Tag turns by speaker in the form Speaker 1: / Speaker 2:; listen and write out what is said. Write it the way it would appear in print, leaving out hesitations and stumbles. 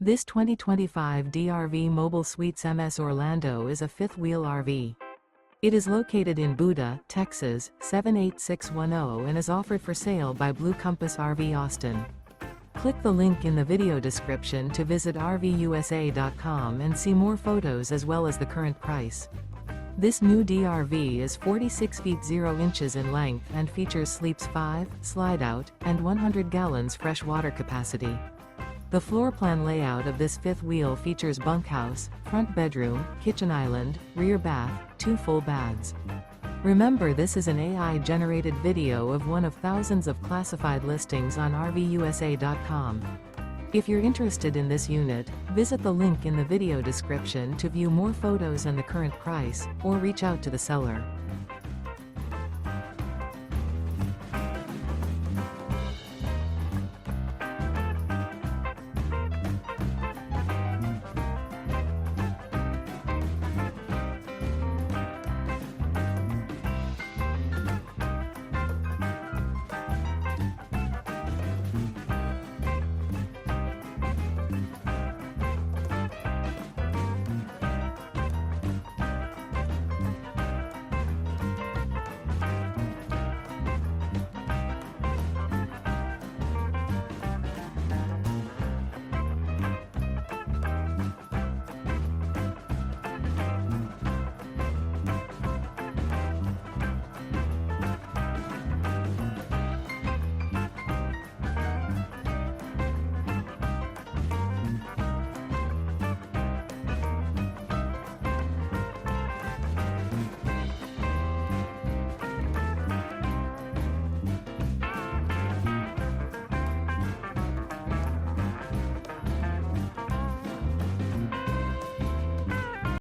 Speaker 1: This 2025 DRV Mobile Suites MS Orlando is a fifth-wheel RV. It is located in Buda, Texas, 78610 and is offered for sale by Blue Compass RV Austin. Click the link in the video description to visit RVUSA.com and see more photos as well as the current price. This new DRV is 46 feet 0 inches in length and features sleeps 5, Slideout, and 100 gallons fresh water capacity. The floor plan layout of this fifth wheel features bunkhouse, front bedroom, kitchen island, rear bath, 2 full baths. Remember, this is an AI-generated video of one of thousands of classified listings on RVUSA.com. If you're interested in this unit, visit the link in the video description to view more photos and the current price, or reach out to the seller.